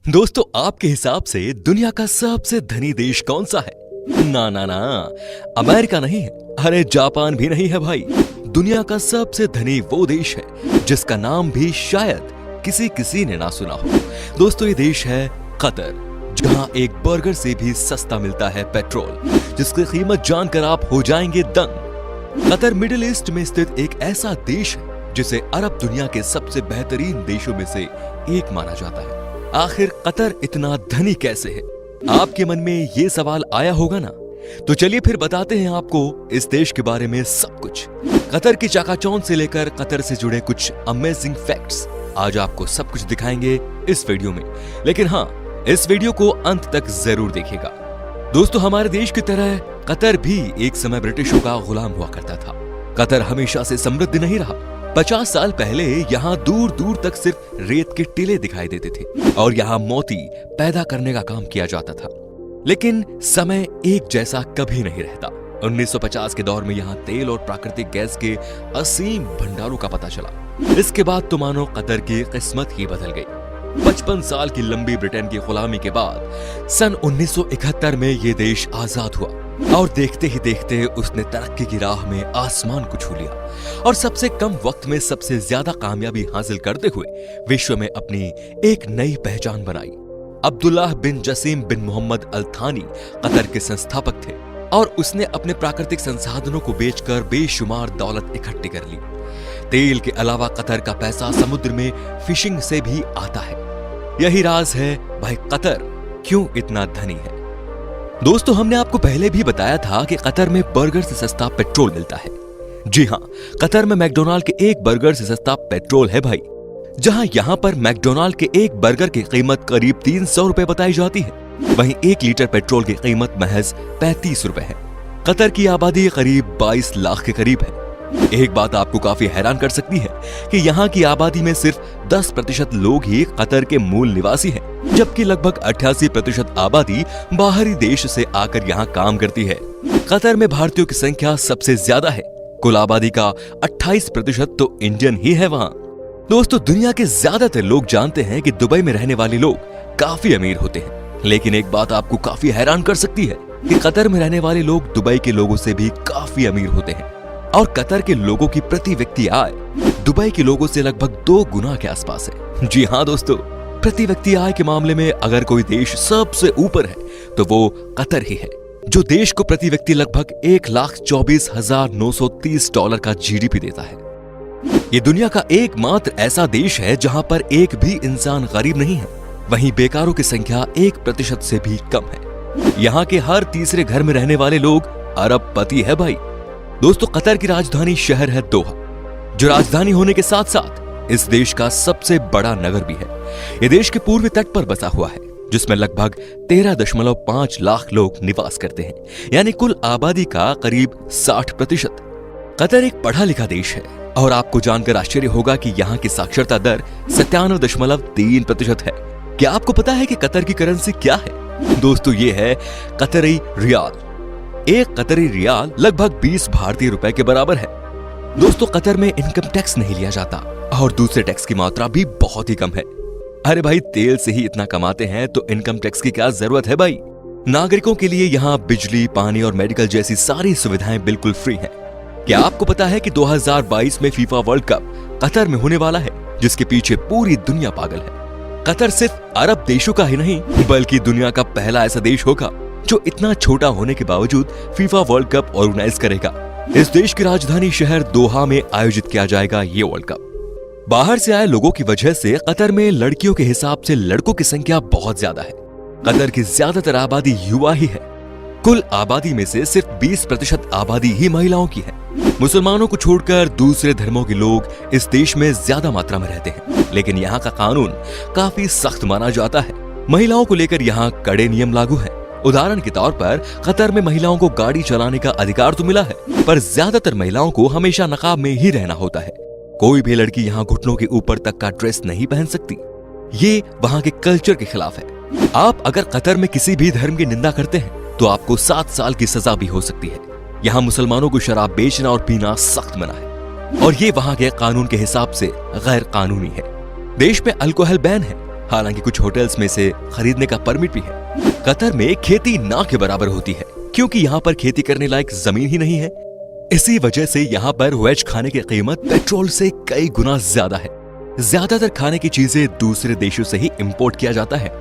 दोस्तों, आपके हिसाब से दुनिया का सबसे धनी देश कौन सा है? ना ना ना, अमेरिका नहीं है, अरे जापान भी नहीं है भाई। दुनिया का सबसे धनी वो देश है जिसका नाम भी शायद किसी ने ना सुना हो। दोस्तों, ये देश है कतर, जहां एक बर्गर से भी सस्ता मिलता है पेट्रोल, जिसकी कीमत जानकर आप हो जाएंगे दंग। कतर मिडिल ईस्ट में स्थित एक ऐसा देश है जिसे अरब दुनिया के सबसे बेहतरीन देशों में से एक माना जाता है। आखिर कतर इतना धनी कैसे है? आपके मन में ये सवाल आया होगा ना? तो चलिए फिर बताते हैं आपको इस देश के बारे में सब कुछ। कतर की चाकाचौंध से लेकर कतर से जुड़े कुछ अमेजिंग फैक्ट्स आज आपको सब कुछ दिखाएंगे इस वीडियो में। लेकिन हाँ, इस वीडियो को अंत तक जरूर देखिएगा। दोस्तों, हमारे देश की तरह कतर भी एक समय ब्रिटिशों का गुलाम हुआ करता था। कतर हमेशा से समृद्ध नहीं रहा। 50 साल पहले यहाँ दूर दूर तक सिर्फ रेत के टीले दिखाई देते थे और यहाँ मोती पैदा करने का काम किया जाता था। लेकिन समय एक जैसा कभी नहीं रहता। 1950 के दौर में यहाँ तेल और प्राकृतिक गैस के असीम भंडारों का पता चला। इसके बाद तो मानो कतर की किस्मत ही बदल गई। 55 साल की लंबी ब्रिटेन की गुलामी के बाद सन 1971 में ये देश आजाद हुआ और देखते ही देखते उसने तरक्की की राह में आसमान को छू लिया और सबसे कम वक्त में सबसे ज्यादा कामयाबी हासिल करते हुए विश्व में अपनी एक नई पहचान बनाई। अब्दुल्लाह बिन जसीम बिन मोहम्मद अल थानी कतर के संस्थापक थे और उसने अपने प्राकृतिक संसाधनों को बेचकर बेशुमार दौलत इकट्ठी कर ली। तेल के अलावा कतर का पैसा समुद्र में फिशिंग से भी आता है। यही राज है भाई, कतर क्यों इतना धनी है। दोस्तों, हमने आपको पहले भी बताया था कि कतर में बर्गर से सस्ता पेट्रोल मिलता है। जी हाँ, कतर में मैकडोनाल्ड के एक बर्गर से सस्ता पेट्रोल है भाई। जहां यहां पर मैकडोनाल्ड के एक बर्गर की कीमत करीब 300 रुपए बताई जाती है, वहीं 1 लीटर पेट्रोल की कीमत महज 35 रुपए है। कतर की आबादी करीब 22 लाख के करीब है। एक बात आपको काफी हैरान कर सकती है कि यहाँ की आबादी में सिर्फ 10% लोग ही कतर के मूल निवासी हैं, जबकि लगभग 88% आबादी बाहरी देश से आकर यहाँ काम करती है। कतर में भारतीयों की संख्या सबसे ज्यादा है। कुल आबादी का 28% तो इंडियन ही है वहाँ। दोस्तों, दुनिया के ज्यादातर लोग जानते हैं कि दुबई में रहने वाले लोग काफी अमीर होते हैं, लेकिन एक बात आपको काफी हैरान कर सकती है कि कतर में रहने वाले लोग दुबई के लोगों से भी काफी अमीर होते हैं और कतर के लोगों की प्रति व्यक्ति आय दुबई के लोगों से लगभग 2 गुना के आसपास है। जी हाँ दोस्तों, प्रति व्यक्ति आय के मामले में अगर कोई देश सबसे ऊपर है तो वो कतर ही है, जो देश को प्रति व्यक्ति लगभग $1,24,930 का जीडीपी देता है। ये दुनिया का एकमात्र ऐसा देश है जहां पर एक भी इंसान गरीब नहीं है। वहीं बेकारों की संख्या 1% से भी कम है। यहाँ के हर तीसरे घर में रहने वाले लोग अरबपति है भाई। दोस्तों, कतर की राजधानी शहर है दोहा, जो राजधानी होने के साथ साथ इस देश का सबसे बड़ा नगर भी है। यह देश के पूर्वी तट पर बसा हुआ है, जिसमें लगभग 13.5 लाख लोग निवास करते हैं, यानी कुल आबादी का करीब 60%। कतर एक पढ़ा लिखा देश है और आपको जानकर आश्चर्य होगा कि यहाँ की साक्षरता दर 97.3% है। क्या आपको पता है कि कतर की करेंसी क्या है? दोस्तों, ये है कतरी रियाल। एक कतरी रियाल लगभग 20 भारतीय रुपए के बराबर है। दोस्तों, कतर में इनकम टैक्स नहीं लिया जाता और दूसरे टैक्स की मात्रा भी बहुत ही कम है। अरे भाई, तेल से ही इतना कमाते हैं तो इनकम टैक्स की क्या जरूरत है भाई। नागरिकों के लिए यहाँ बिजली, पानी और मेडिकल जैसी सारी सुविधाएं बिल्कुल फ्री हैं। क्या आपको पता है कि 2022 में फीफा वर्ल्ड कप कतर में होने वाला है, जिसके पीछे पूरी दुनिया पागल है। कतर सिर्फ अरब देशों का ही नहीं, बल्कि दुनिया का पहला ऐसा देश होगा जो इतना छोटा होने के बावजूद फीफा वर्ल्ड कप ऑर्गेनाइज करेगा। इस देश की राजधानी शहर दोहा में आयोजित किया जाएगा ये वर्ल्ड कप। बाहर से आए लोगों की वजह से कतर में लड़कियों के हिसाब से लड़कों की संख्या बहुत ज्यादा है। कतर की ज्यादातर आबादी युवा ही है। कुल आबादी में से सिर्फ 20% आबादी ही महिलाओं की है। मुसलमानों को छोड़कर दूसरे धर्मों के लोग इस देश में ज्यादा मात्रा में रहते हैं, लेकिन यहाँ का कानून काफी सख्त माना जाता है। महिलाओं को लेकर यहाँ कड़े नियम लागू हैं। उदाहरण के तौर पर कतर में महिलाओं को गाड़ी चलाने का अधिकार तो मिला है, पर ज्यादातर महिलाओं को हमेशा नकाब में ही रहना होता है। कोई भी लड़की यहाँ घुटनों के ऊपर तक का ड्रेस नहीं पहन सकती। ये वहाँ के कल्चर के खिलाफ है। आप अगर कतर में किसी भी धर्म की निंदा करते हैं तो आपको 7 साल की सजा भी हो सकती है। यहाँ मुसलमानों को शराब बेचना और पीना सख्त मना है और ये वहाँ के कानून के हिसाब से गैर कानूनी है। देश में अल्कोहल बैन है हालांकि कुछ होटल्स में से खरीदने का परमिट भी है। कतर में खेती ना के बराबर होती है क्योंकि यहाँ पर खेती करने लायक जमीन ही नहीं है। इसी वजह से यहाँ पर वेज खाने की कीमत पेट्रोल से कई गुना ज्यादा है। ज्यादातर खाने की चीजें दूसरे देशों से ही इंपोर्ट किया जाता है।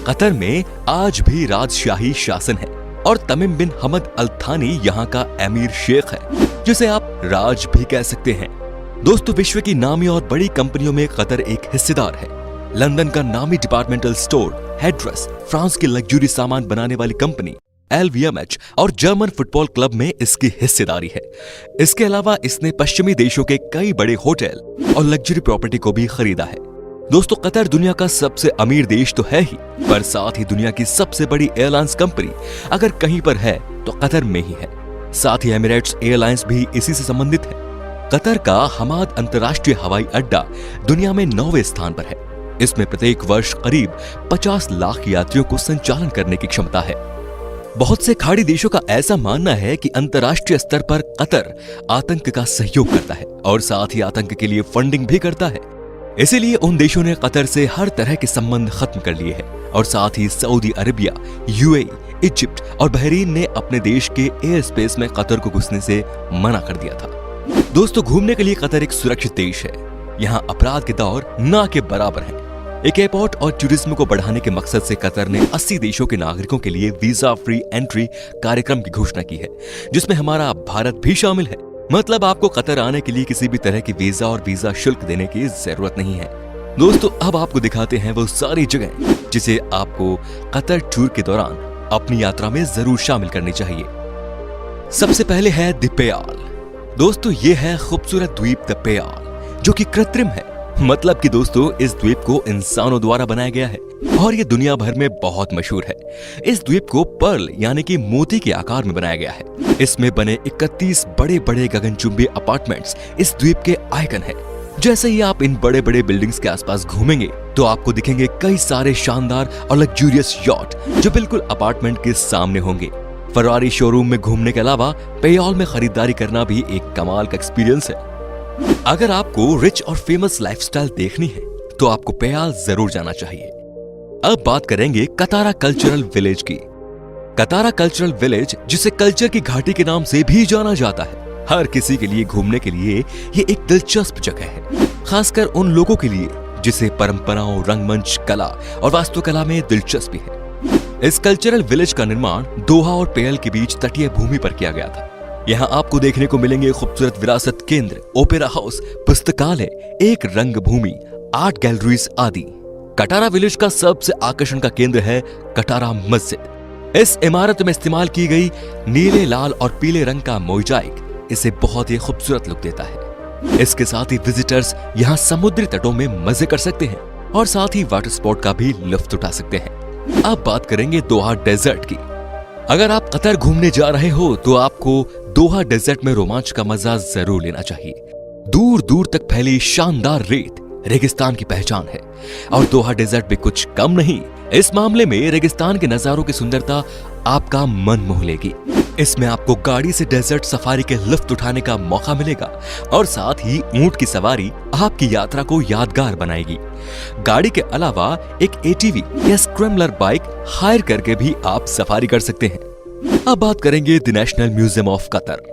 कतर में आज भी राजशाही शासन है और तमीम बिन हमद अल थानी यहाँ का अमीर शेख है, जिसे आप राज भी कह सकते हैं। दोस्तों, विश्व की नामी और बड़ी कंपनियों में कतर एक हिस्सेदार है। लंदन का नामी डिपार्टमेंटल स्टोर हेड्रेस, फ्रांस की लग्जरी सामान बनाने वाली कंपनी LVMH और जर्मन फुटबॉल क्लब में इसकी हिस्सेदारी है। इसके अलावा इसने पश्चिमी देशों के कई बड़े होटल और लग्जरी प्रॉपर्टी को भी खरीदा है। दोस्तों, कतर दुनिया का सबसे अमीर देश तो है ही, पर साथ ही दुनिया की सबसे बड़ी एयरलाइंस कंपनी अगर कहीं पर है तो कतर में ही है। साथ ही एमिरेट्स एयरलाइंस भी इसी से संबंधित है। कतर का हमाद अंतर्राष्ट्रीय हवाई अड्डा दुनिया में 9वें स्थान पर है। इसमें प्रत्येक वर्ष करीब 50 लाख यात्रियों को संचालन करने की क्षमता है। बहुत से खाड़ी देशों का ऐसा मानना है कि अंतर्राष्ट्रीय स्तर पर कतर आतंक का सहयोग करता है और साथ ही आतंक के लिए फंडिंग भी करता है। इसीलिए उन देशों ने कतर से हर तरह के संबंध खत्म कर लिए हैं और साथ ही सऊदी अरेबिया, UAE, इजिप्ट और बहरीन ने अपने देश के एयर स्पेस में कतर को घुसने से मना कर दिया था। दोस्तों, घूमने के लिए कतर एक सुरक्षित देश है। यहाँ अपराध के दौर ना के बराबर है। एक एयरपोर्ट और टूरिज्म को बढ़ाने के मकसद से कतर ने 80 देशों के नागरिकों के लिए वीजा फ्री एंट्री कार्यक्रम की घोषणा की है, जिसमें हमारा भारत भी शामिल है। मतलब आपको कतर आने के लिए किसी भी तरह की वीजा और वीजा शुल्क देने की जरूरत नहीं है। दोस्तों, अब आपको दिखाते हैं वो सारी जगह जिसे आपको कतर टूर के दौरान अपनी यात्रा में जरूर शामिल करनी चाहिए। सबसे पहले है द पेयाल। दोस्तों, ये है खूबसूरत द्वीप द पेयाल, जो कि कृत्रिम है। मतलब कि दोस्तों, इस द्वीप को इंसानों द्वारा बनाया गया है और ये दुनिया भर में बहुत मशहूर है। इस द्वीप को पर्ल यानी कि मोती के आकार में बनाया गया है। इसमें बने 31 बड़े बड़े गगनचुंबी अपार्टमेंट्स इस द्वीप के आइकन है। जैसे ही आप इन बड़े बड़े बिल्डिंग्स के आसपास घूमेंगे तो आपको दिखेंगे कई सारे शानदार और लग्जूरियस यॉट जो बिल्कुल अपार्टमेंट के सामने होंगे। फरारी शोरूम में घूमने के अलावा पेयाल में खरीदारी करना भी एक कमाल का एक्सपीरियंस है। अगर आपको रिच और फेमस लाइफस्टाइल देखनी है तो आपको पेयाल जरूर जाना चाहिए। अब बात करेंगे कतारा कल्चरल विलेज की। कतारा कल्चरल विलेज, जिसे कल्चर की घाटी के नाम से भी जाना जाता है, हर किसी के लिए घूमने के लिए ये एक दिलचस्प जगह है, खासकर उन लोगों के लिए जिसे परंपराओं, रंगमंच, कला और वास्तुकला में दिलचस्पी है। इस कल्चरल विलेज का निर्माण दोहा और पेयल के बीच तटीय भूमि पर किया गया था। यहाँ आपको देखने को मिलेंगे खूबसूरत विरासत केंद्र, ओपेरा हाउस, पुस्तकालय, एक रंग भूमि, आर्ट गैलरीज आदि। कटारा विलेज का सबसे आकर्षण का केंद्र है कटारा मस्जिद। इस इमारत में इस्तेमाल की गई नीले, लाल और पीले रंग का मोजाइक इसे बहुत ही खूबसूरत लुक देता है। इसके साथ ही विजिटर्स यहाँ समुद्री तटों में मजे कर सकते हैं और साथ ही वाटर स्पोर्ट का भी लुत्फ उठा सकते हैं। अब बात करेंगे दोहा डेजर्ट की। अगर आप कतर घूमने जा रहे हो तो आपको दोहा डेजर्ट में रोमांच का मजा जरूर लेना चाहिए। दूर दूर तक फैली शानदार रेत रेगिस्तान की पहचान है और दोहा डेजर्ट भी कुछ कम नहीं। इस मामले में रेगिस्तान के नजारों की सुंदरता आपका मन मोह लेगी। इसमें आपको गाड़ी से डेजर्ट सफारी के लुत्फ उठाने का मौका मिलेगा और साथ ही ऊंट की सवारी आपकी यात्रा को यादगार बनाएगी। गाड़ी के अलावा एक ATV या स्क्रैम्बलर बाइक हायर करके भी आप सफारी कर सकते हैं। अब बात करेंगे the national museum of Qatar.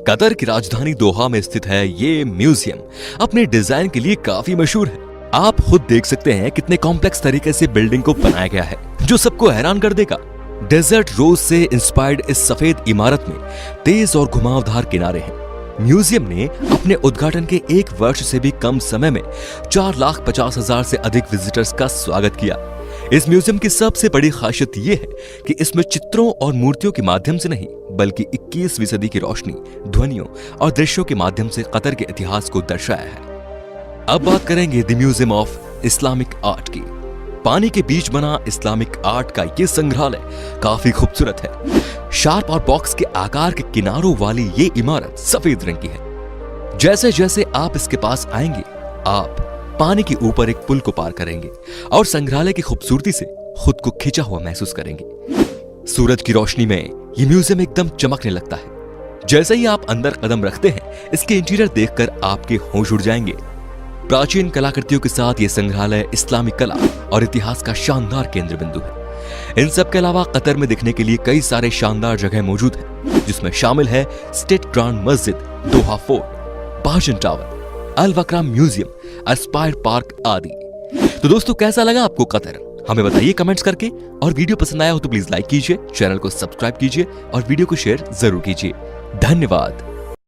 Qatar की राजधानी दोहा में स्थित है ये म्यूजियम अपने डिजाइन के लिए काफी मशहूर है। आप खुद देख सकते हैं कितने कॉम्प्लेक्स तरीके से बिल्डिंग को बनाया गया है, जो सबको हैरान कर देगा। डेजर्ट रोज से इंस्पायर्ड इस सफेद इमारत में तेज और घुमावदार किनारे हैं। म्यूजियम ने अपने उद्घाटन के 1 वर्ष से भी कम समय में 4,50,000 से अधिक विजिटर्स का स्वागत किया। इस म्यूजियम की सबसे बड़ी खासियत ये है कि इसमें चित्रों और मूर्तियों के माध्यम से नहीं, बल्कि 21वीं सदी की रोशनी, ध्वनियों और दृश्यों के माध्यम से कतर के इतिहास को दर्शाया है। अब बात करेंगे the museum of Islamic art की। पानी के बीच बना इस्लामिक आर्ट का ये संग्रहालय काफी खूबसूरत है। शार्प और बॉक्स के आकार के किनारों वाली ये इमारत सफेद रंग की है। जैसे जैसे आप इसके पास आएंगे, आप पानी के ऊपर एक पुल को पार करेंगे और संग्रहालय की खूबसूरती से खुद को खिंचा हुआ महसूस करेंगे। सूरज की रोशनी में ये म्यूजियम एकदम चमकने लगता है। जैसे ही आप अंदर कदम रखते हैं, इसके इंटीरियर देखकर आपके होश उड़ जाएंगे। प्राचीन कलाकृतियों के साथ ये संग्रहालय इस्लामिक कला और इतिहास का शानदार केंद्र बिंदु है। इन सब के अलावा कतर में दिखने के लिए कई सारे शानदार जगह मौजूद हैं, जिसमें शामिल है स्टेट ग्रांड मस्जिद, दोहा फोर्ट, बाजन टावर, अल वक्रा म्यूजियम, एस्पायर पार्क आदि। तो दोस्तों, कैसा लगा आपको कतर? हमें बताइए कमेंट्स करके, और वीडियो पसंद आया हो तो प्लीज लाइक कीजिए, चैनल को सब्सक्राइब कीजिए और वीडियो को शेयर जरूर कीजिए। धन्यवाद।